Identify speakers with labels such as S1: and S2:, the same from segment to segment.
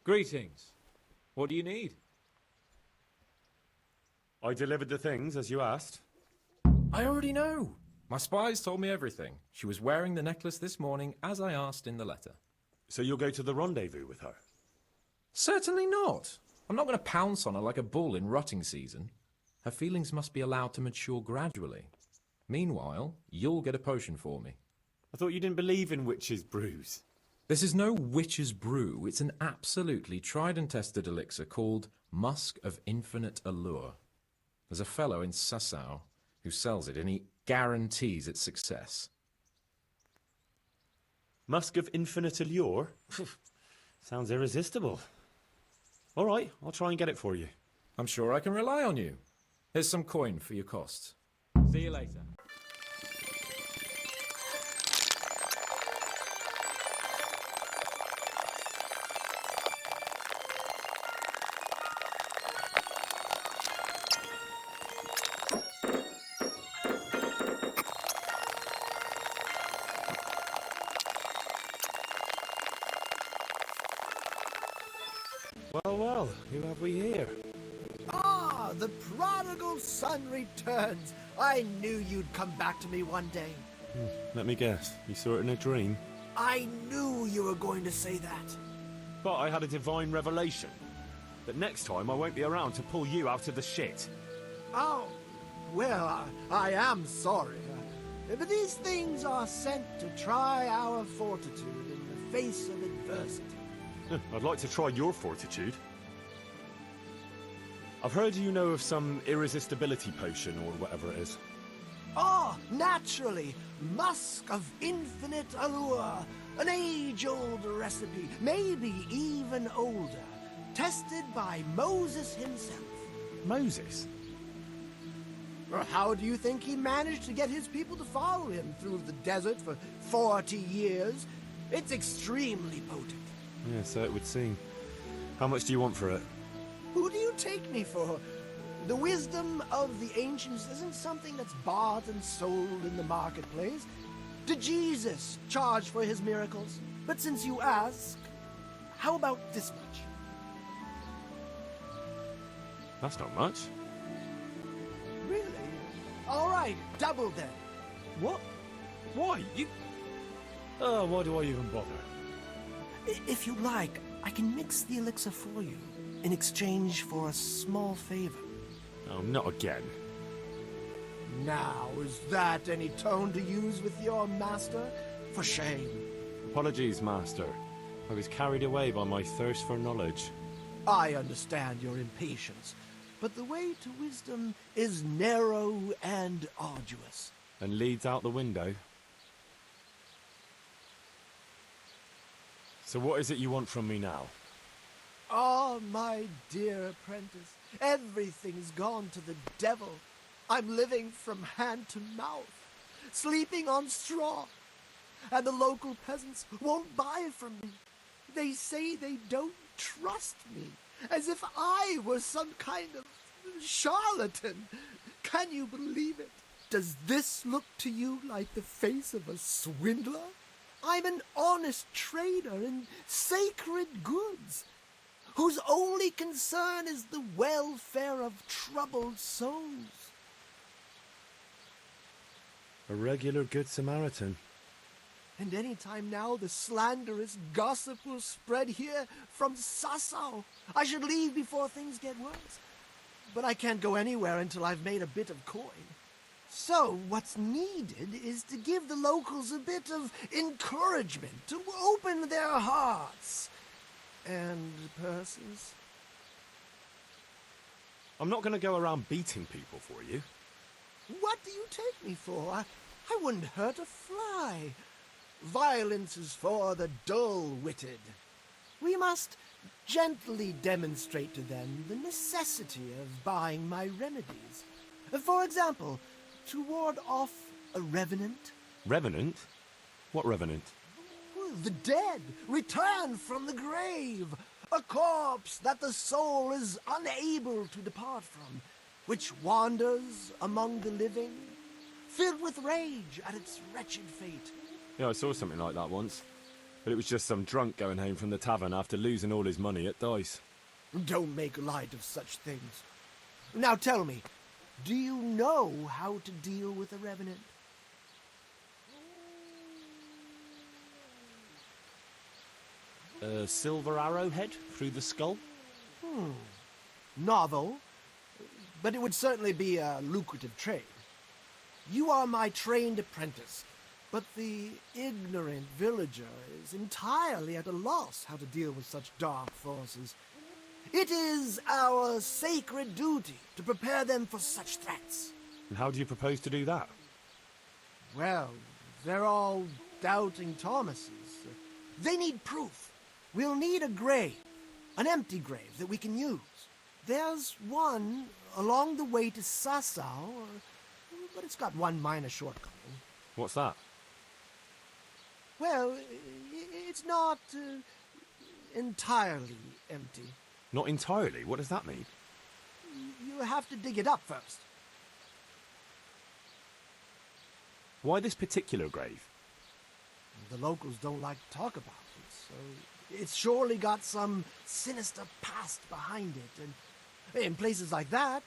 S1: Greetings. What do you need?
S2: I delivered the things as you asked.
S3: I already know. My spies told me everything. She was wearing the necklace this morning as I asked in the letter.
S2: So you'll go to the rendezvous with her?
S3: Certainly not. I'm not going to pounce on her like a bull in rutting season. Her feelings must be allowed to mature gradually. Meanwhile, you'll get a potion for me.
S2: I thought you didn't believe in witches' brews.
S3: This is no witch's brew. It's an absolutely tried and tested elixir called Musk of Infinite Allure. There's a fellow in Sasau who sells it, and he guarantees its success.
S2: Musk of Infinite Allure? Sounds irresistible. All right, I'll try and get it for you.
S3: I'm sure I can rely on you. Here's some coin for your costs.
S1: See you later.
S2: Well, who have we here?
S4: Ah, the prodigal son returns. I knew you'd come back to me one day.
S2: Let me guess, you saw it in a dream?
S4: I knew you were going to say that.
S2: But I had a divine revelation. That next time I won't be around to pull you out of the shit.
S4: Oh, well, I am sorry. But these things are sent to try our fortitude in the face of adversity.
S2: I'd like to try your fortitude. I've heard you know of some irresistibility potion or whatever it is.
S4: Oh, naturally. Musk of Infinite Allure. An age-old recipe, maybe even older. Tested by Moses himself.
S2: Moses?
S4: Well, how do you think he managed to get his people to follow him through the desert for 40 years? It's extremely potent.
S2: Yeah, so it would seem. How much do you want for it?
S4: Who do you take me for? The wisdom of the ancients isn't something that's bought and sold in the marketplace. Did Jesus charge for his miracles? But since you ask, how about this much?
S2: That's not much.
S4: Really? All right, double then.
S2: What? Why? Why do I even bother?
S4: If you like, I can mix the elixir for you in exchange for a small favor.
S2: Oh, not again.
S4: Now, is that any tone to use with your master? For shame.
S2: Apologies, Master. I was carried away by my thirst for knowledge.
S4: I understand your impatience, but the way to wisdom is narrow and arduous.
S2: And leads out the window. So what is it you want from me now?
S4: Ah, my dear apprentice, everything's gone to the devil. I'm living from hand to mouth, sleeping on straw, and the local peasants won't buy from me. They say they don't trust me, as if I were some kind of charlatan. Can you believe it? Does this look to you like the face of a swindler? I'm an honest trader in sacred goods, whose only concern is the welfare of troubled souls.
S2: A regular good Samaritan.
S4: And any time now the slanderous gossip will spread here from Sasau. I should leave before things get worse. But I can't go anywhere until I've made a bit of coin. So what's needed is to give the locals a bit of encouragement, to open their hearts and purses.
S2: I'm not going to go around beating people for you.
S4: What do you take me for? I wouldn't hurt a fly. Violence is for the dull-witted. We must gently demonstrate to them the necessity of buying my remedies. For example, to ward off a revenant.
S2: Revenant? What revenant?
S4: The dead return from the grave. A corpse that the soul is unable to depart from, which wanders among the living, filled with rage at its wretched fate.
S2: Yeah, I saw something like that once. But it was just some drunk going home from the tavern after losing all his money at dice.
S4: Don't make light of such things. Now tell me, do you know how to deal with a revenant?
S2: A silver arrowhead through the skull?
S4: Novel, but it would certainly be a lucrative trade. You are my trained apprentice, but the ignorant villager is entirely at a loss how to deal with such dark forces. It is our sacred duty to prepare them for such threats.
S2: And how do you propose to do that?
S4: Well, they're all doubting Thomases. They need proof. We'll need a grave, an empty grave that we can use. There's one along the way to Sasau, but it's got one minor shortcoming.
S2: What's that?
S4: Well, it's not entirely empty.
S2: Not entirely? What does that mean?
S4: You have to dig it up first.
S2: Why this particular grave?
S4: The locals don't like to talk about it, so it's surely got some sinister past behind it. And in places like that,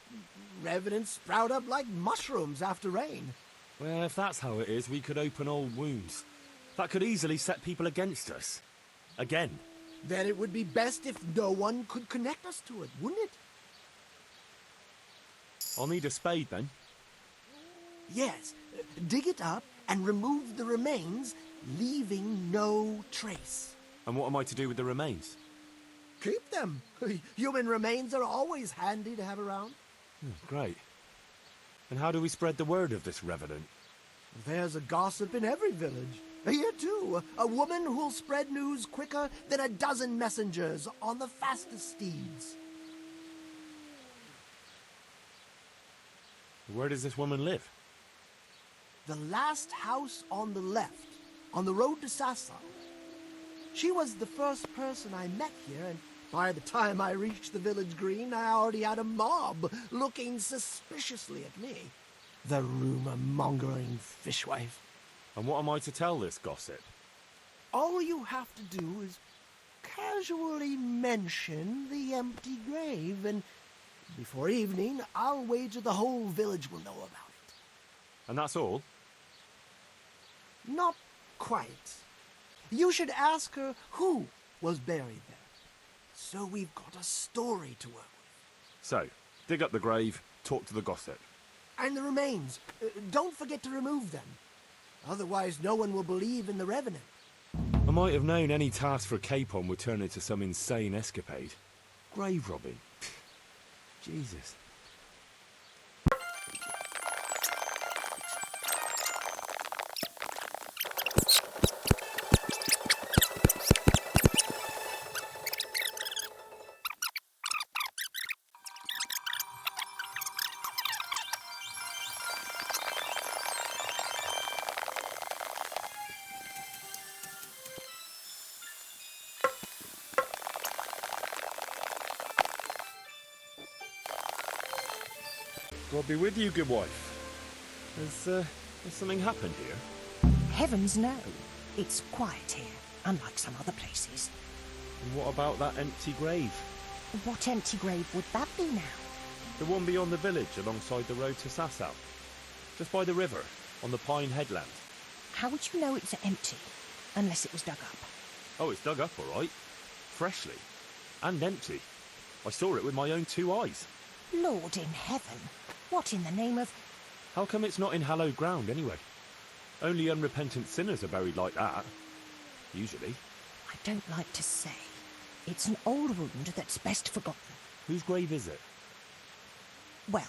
S4: revenants sprout up like mushrooms after rain.
S2: Well, if that's how it is, we could open old wounds. That could easily set people against us. Again.
S4: Then it would be best if no one could connect us to it, wouldn't it?
S2: I'll need a spade then.
S4: Yes. Dig it up and remove the remains, leaving no trace.
S2: And what am I to do with the remains?
S4: Keep them. Human remains are always handy to have around.
S2: Great. And how do we spread the word of this revenant?
S4: There's a gossip in every village. Here, too, a woman who'll spread news quicker than a dozen messengers on the fastest steeds.
S2: Where does this woman live?
S4: The last house on the left, on the road to Sasau. She was the first person I met here, and by the time I reached the village green, I already had a mob looking suspiciously at me. The rumor-mongering fishwife.
S2: And what am I to tell this gossip?
S4: All you have to do is casually mention the empty grave, and before evening, I'll wager the whole village will know about it.
S2: And that's all?
S4: Not quite. You should ask her who was buried there. So we've got a story to work with.
S2: So, dig up the grave, talk to the gossip.
S4: And the remains. Don't forget to remove them. Otherwise, no one will believe in the revenant.
S2: I might have known any task for Capon would turn into some insane escapade. Grave robbing. Jesus. God be with you, good wife. Has something happened here?
S5: Heavens no. It's quiet here, unlike some other places.
S2: And what about that empty grave?
S5: What empty grave would that be now?
S2: The one beyond the village, alongside the road to Sasau. Just by the river, on the Pine Headland.
S5: How would you know it's empty, unless it was dug up?
S2: Oh, it's dug up, all right. Freshly. And empty. I saw it with my own 2 eyes.
S5: Lord in heaven, what in the name of...
S2: How come it's not in hallowed ground, anyway? Only unrepentant sinners are buried like that. Usually.
S5: I don't like to say. It's an old wound that's best forgotten.
S2: Whose grave is it?
S5: Well,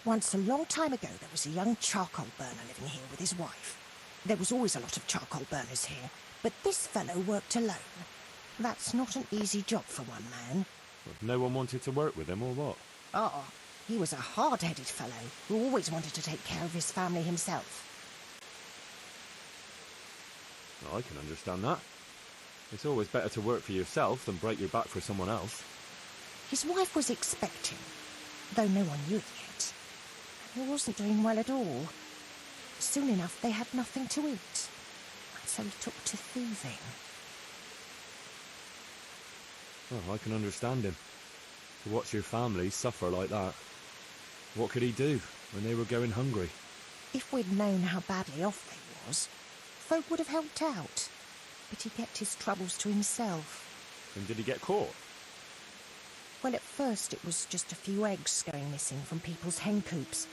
S5: once a long time ago there was a young charcoal burner living here with his wife. There was always a lot of charcoal burners here, but this fellow worked alone. That's not an easy job for one man.
S2: No one wanted to work with him, or what?
S5: Oh, he was a hard-headed fellow who always wanted to take care of his family himself.
S2: Well, I can understand that. It's always better to work for yourself than break your back for someone else.
S5: His wife was expecting, though no one knew it yet. He wasn't doing well at all. Soon enough they had nothing to eat, and so he took to thieving.
S2: Well, I can understand him. To watch your family suffer like that. What could he do when they were going hungry?
S5: If we'd known how badly off they was, folk would have helped out. But he kept his troubles to himself.
S2: And did he get caught?
S5: Well, at first it was just a few eggs going missing from people's hen coops.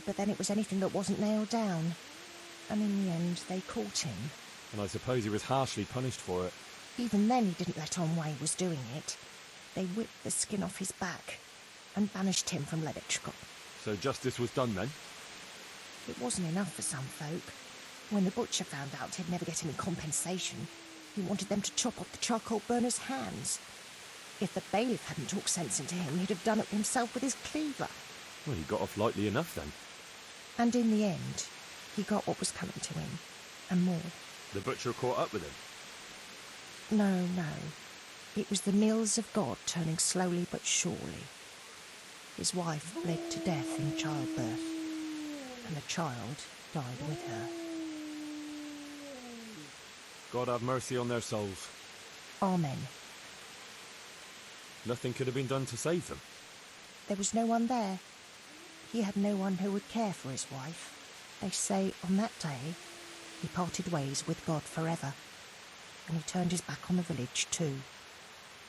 S5: But then it was anything that wasn't nailed down. And in the end, they caught him.
S2: And I suppose he was harshly punished for it.
S5: Even then he didn't let on why he was doing it. They whipped the skin off his back and banished him from Leditchcott.
S2: So justice was done then?
S5: It wasn't enough for some folk. When the butcher found out he'd never get any compensation, he wanted them to chop off the charcoal burner's hands. If the bailiff hadn't talked sense into him, he'd have done it himself with his cleaver.
S2: Well, he got off lightly enough then.
S5: And in the end, he got what was coming to him, and more.
S2: The butcher caught up with him?
S5: No. It was the mills of God turning slowly but surely. His wife bled to death in childbirth, and the child died with her.
S2: God have mercy on their souls.
S5: Amen.
S2: Nothing could have been done to save them.
S5: There was no one there. He had no one who would care for his wife. They say on that day he parted ways with God forever, and he turned his back on the village too.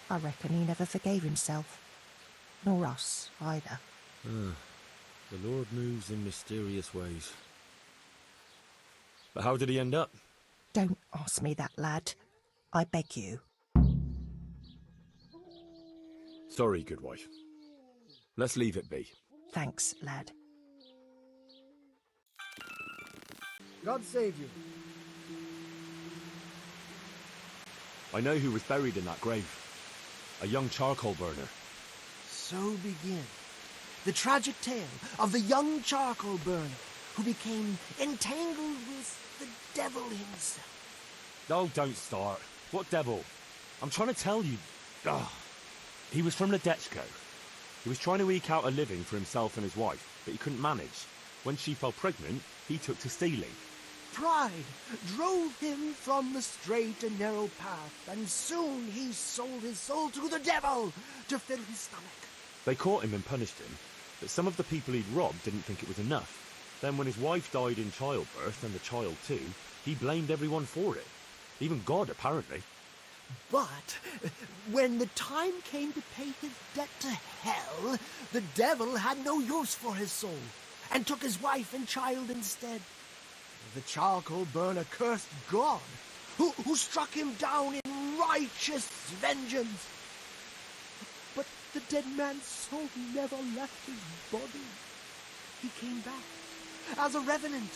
S5: I reckon he never forgave himself, nor us either.
S2: The Lord moves in mysterious ways. But how did he end up?
S5: Don't ask me that, lad. I beg you.
S2: Sorry, good wife. Let's leave it be.
S5: Thanks, lad.
S4: God save you.
S2: I know who was buried in that grave. A young charcoal burner.
S4: So begin the tragic tale of the young charcoal burner who became entangled with the devil himself.
S2: Oh, don't start. What devil? I'm trying to tell you. He was from Ledetchko. He was trying to eke out a living for himself and his wife, but he couldn't manage. When she fell pregnant, he took to stealing.
S4: Pride drove him from the straight and narrow path, and soon he sold his soul to the devil to fill his stomach.
S2: They caught him and punished him, but some of the people he'd robbed didn't think it was enough. Then when his wife died in childbirth, and the child too, he blamed everyone for it. Even God, apparently.
S4: But when the time came to pay his debt to hell, the devil had no use for his soul, and took his wife and child instead. The charcoal burner cursed God, who struck him down in righteous vengeance. But the dead man's soul never left his body. He came back as a revenant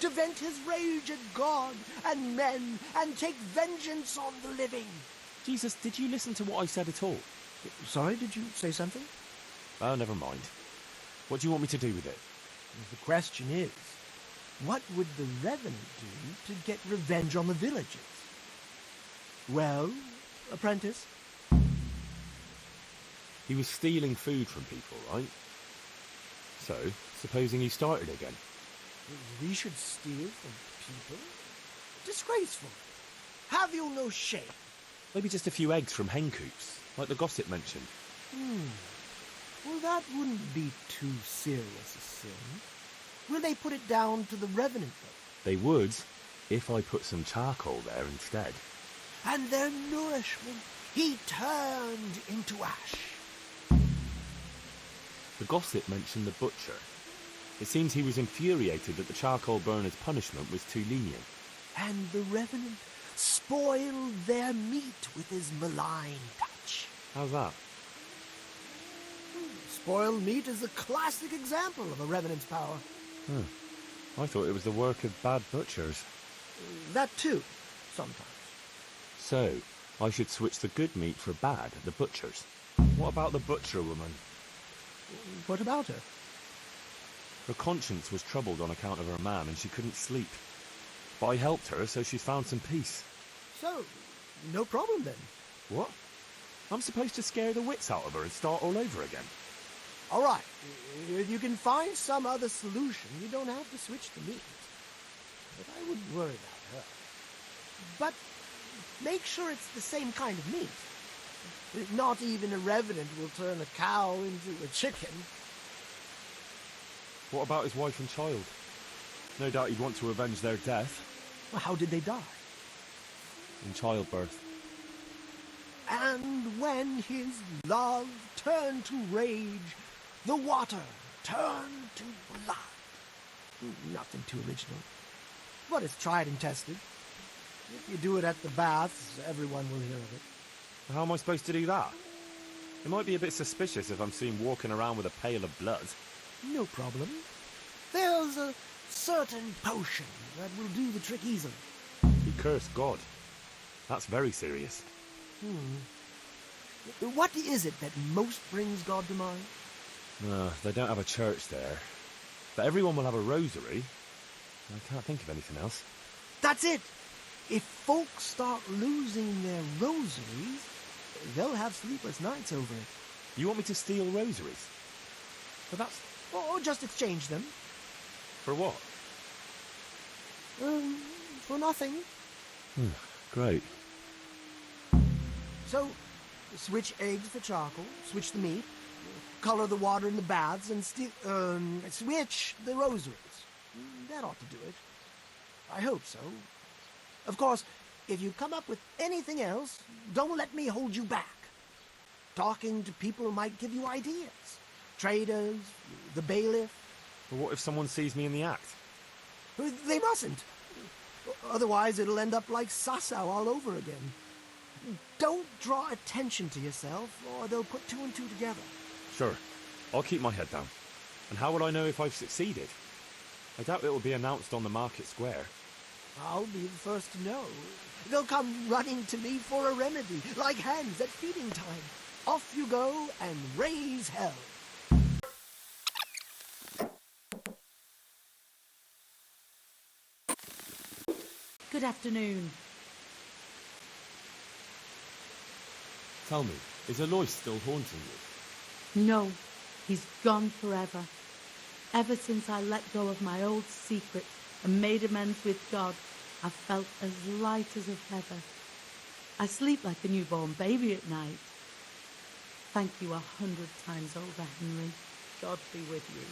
S4: to vent his rage at God and men and take vengeance on the living.
S2: Jesus, did you listen to what I said at all?
S4: Sorry, did you say something?
S2: Oh, never mind. What do you want me to do with it?
S4: The question is, what would the revenant do to get revenge on the villagers? Well, apprentice?
S2: He was stealing food from people, right? So, supposing he started again.
S4: We should steal from people? Disgraceful. Have you no shame?
S2: Maybe just a few eggs from hen coops, like the gossip mentioned.
S4: Well, that wouldn't be too serious a sin. Will they put it down to the revenant, though?
S2: They would, if I put some charcoal there instead.
S4: And their nourishment he turned into ash.
S2: The gossip mentioned the butcher. It seems he was infuriated that the charcoal burner's punishment was too lenient.
S4: And the revenant spoiled their meat with his malign touch.
S2: How's that?
S4: Spoiled meat is a classic example of a revenant's power.
S2: I thought it was the work of bad butchers.
S4: That too, sometimes.
S2: So, I should switch the good meat for bad at the butcher's. What about the butcher woman?
S4: What about her?
S2: Her conscience was troubled on account of her man and she couldn't sleep. But I helped her, so she's found some peace.
S4: So, no problem then.
S2: What? I'm supposed to scare the wits out of her and start all over again?
S4: All right, if you can find some other solution, you don't have to switch the meat. But I wouldn't worry about her. But make sure it's the same kind of meat. Not even a revenant will turn a cow into a chicken.
S2: What about his wife and child? No doubt he'd want to avenge their death.
S4: Well, how did they die?
S2: In childbirth.
S4: And when his love turned to rage, the water turned to blood. Nothing too original. But it's tried and tested. If you do it at the baths, everyone will hear of it.
S2: How am I supposed to do that? It might be a bit suspicious if I'm seen walking around with a pail of blood.
S4: No problem. There's a certain potion that will do the trick easily.
S2: He cursed God. That's very serious.
S4: What is it that most brings God to mind?
S2: They don't have a church there. But everyone will have a rosary. I can't think of anything else.
S4: That's it! If folks start losing their rosaries, they'll have sleepless nights over it.
S2: You want me to steal rosaries? But that's...
S4: Or just exchange them.
S2: For what?
S4: For nothing.
S2: Great.
S4: So, switch eggs for charcoal, switch the meat, color the water in the baths, and switch the rosaries. That ought to do it. I hope so. Of course, if you come up with anything else, don't let me hold you back. Talking to people might give you ideas. Traders, the bailiff.
S2: But what if someone sees me in the act?
S4: They mustn't. Otherwise, it'll end up like Sasau all over again. Don't draw attention to yourself, or they'll put two and two together.
S2: Sure. I'll keep my head down. And how will I know if I've succeeded? I doubt it will be announced on the market square.
S4: I'll be the first to know. They'll come running to me for a remedy, like hens at feeding time. Off you go and raise hell.
S6: Good afternoon.
S2: Tell me, is Alois still haunting you?
S6: No, he's gone forever. Ever since I let go of my old secret and made amends with God, I've felt as light as a feather. I sleep like a newborn baby at night. Thank you 100 times over, Henry. God be with you.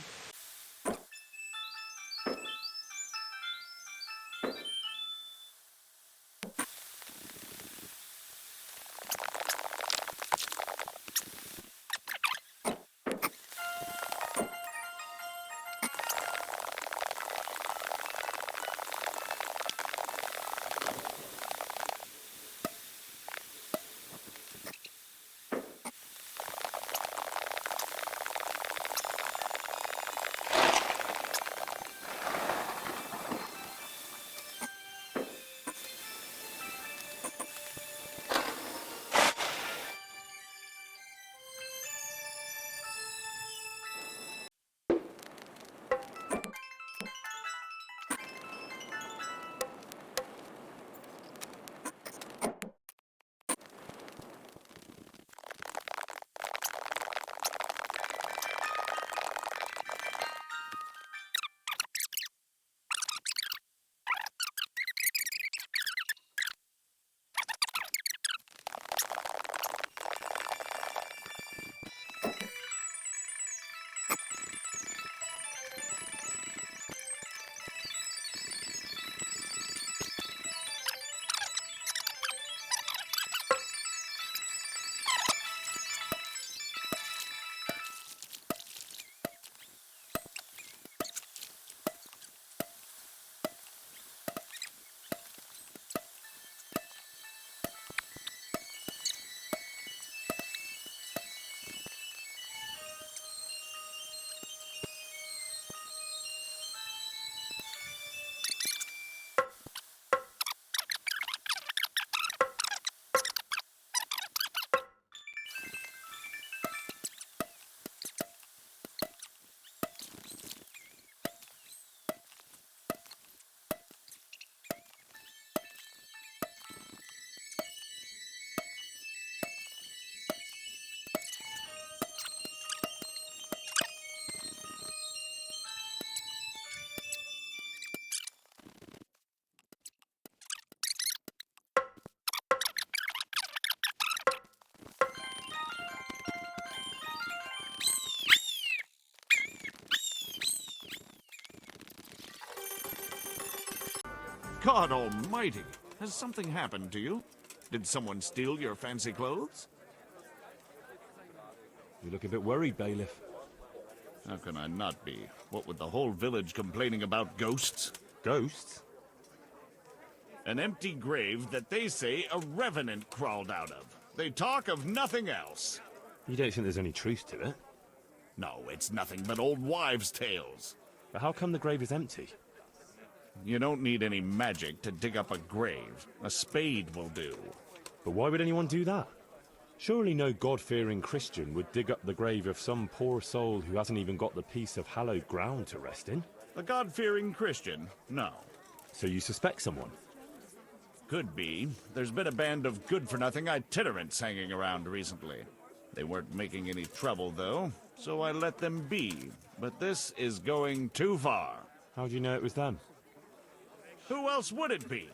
S7: God almighty! Has something happened to you? Did someone steal your fancy clothes?
S2: You look a bit worried, Bailiff.
S7: How can I not be? What with the whole village complaining about ghosts?
S2: Ghosts?
S7: An empty grave that they say a revenant crawled out of. They talk of nothing else.
S2: You don't think there's any truth to it?
S7: No, it's nothing but old wives' tales.
S2: But how come the grave is empty?
S7: You don't need any magic to dig up a grave. A spade will do.
S2: But why would anyone do that? Surely no God-fearing Christian would dig up the grave of some poor soul who hasn't even got the piece of hallowed ground to rest in.
S7: A God-fearing Christian? No.
S2: So you suspect someone?
S7: Could be. There's been a band of good-for-nothing itinerants hanging around recently. They weren't making any trouble, though, so I let them be. But this is going too far.
S2: How do you know it was them?
S7: Who else would it be?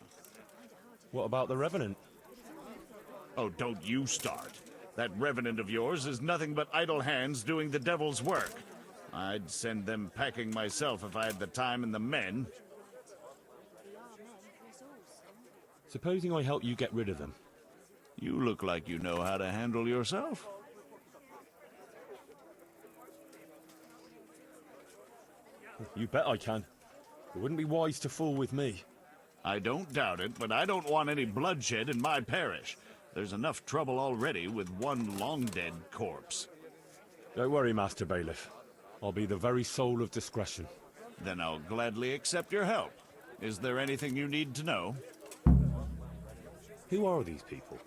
S2: What about the Revenant?
S7: Oh, don't you start. That revenant of yours is nothing but idle hands doing the devil's work. I'd send them packing myself if I had the time and the men.
S2: Supposing I help you get rid of them.
S7: You look like you know how to handle yourself.
S2: You bet I can. It wouldn't be wise to fool with me.
S7: I don't doubt it, but I don't want any bloodshed in my parish. There's enough trouble already with one long-dead corpse.
S2: Don't worry, Master Bailiff. I'll be the very soul of discretion.
S7: Then I'll gladly accept your help. Is there anything you need to know?
S2: Who are these people?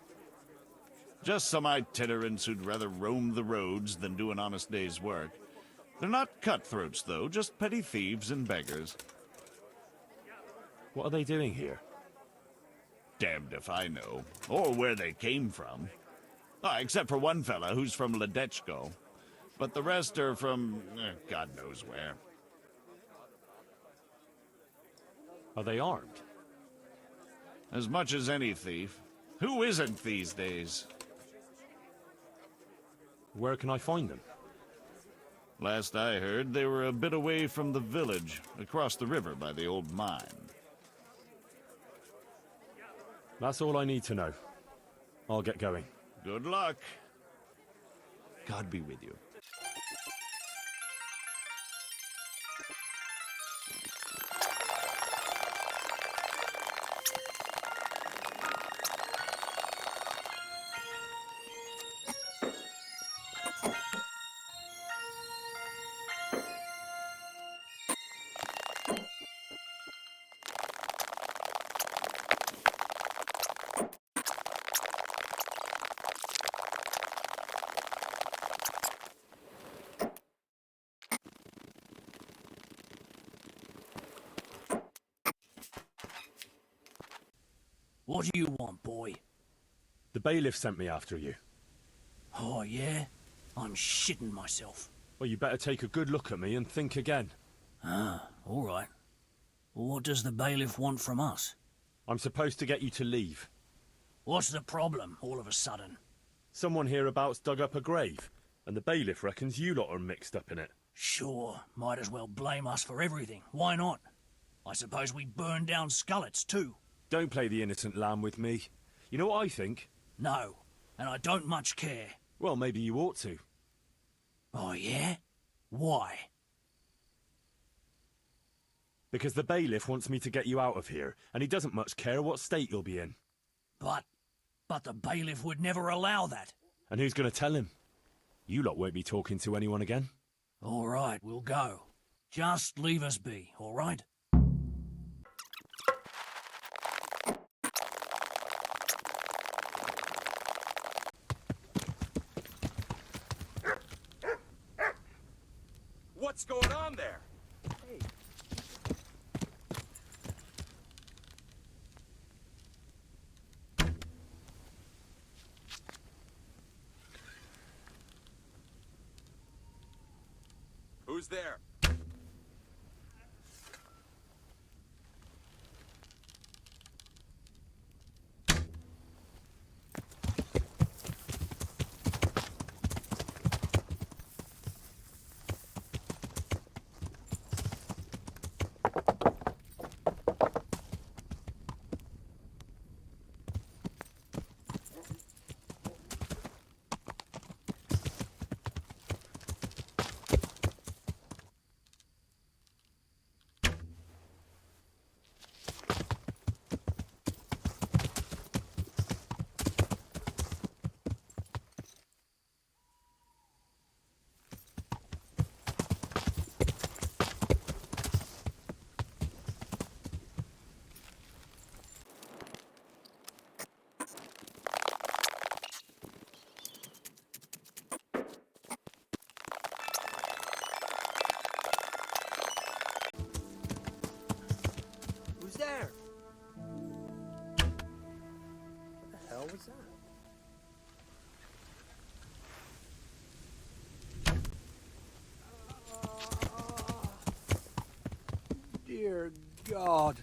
S7: Just some itinerants who'd rather roam the roads than do an honest day's work. They're not cutthroats, though, just petty thieves and beggars.
S2: What are they doing here?
S7: Damned if I know, or where they came from. Except for one fella who's from Ledechko. But the rest are from God knows where.
S2: Are they armed?
S7: As much as any thief. Who isn't these days?
S2: Where can I find them?
S7: Last I heard, they were a bit away from the village, across the river by the old mine.
S2: That's all I need to know. I'll get going.
S7: Good luck. God be with you.
S8: What do you want, boy?
S2: The bailiff sent me after you.
S8: Oh, yeah? I'm shitting myself.
S2: Well, you better take a good look at me and think again.
S8: Ah, all right. Well, what does the bailiff want from us?
S2: I'm supposed to get you to leave.
S8: What's the problem, all of a sudden?
S2: Someone hereabouts dug up a grave, and the bailiff reckons you lot are mixed up in it.
S8: Sure, might as well blame us for everything. Why not? I suppose we burned down Skullets, too.
S2: Don't play the innocent lamb with me. You know what I think?
S8: No, and I don't much care.
S2: Well, maybe you ought to.
S8: Oh, yeah? Why?
S2: Because the bailiff wants me to get you out of here, and he doesn't much care what state you'll be in.
S8: But the bailiff would never allow that.
S2: And who's going to tell him? You lot won't be talking to anyone again.
S8: All right, we'll go. Just leave us be, all right?
S9: What's going on there? Who's there?
S4: was that? Dear God.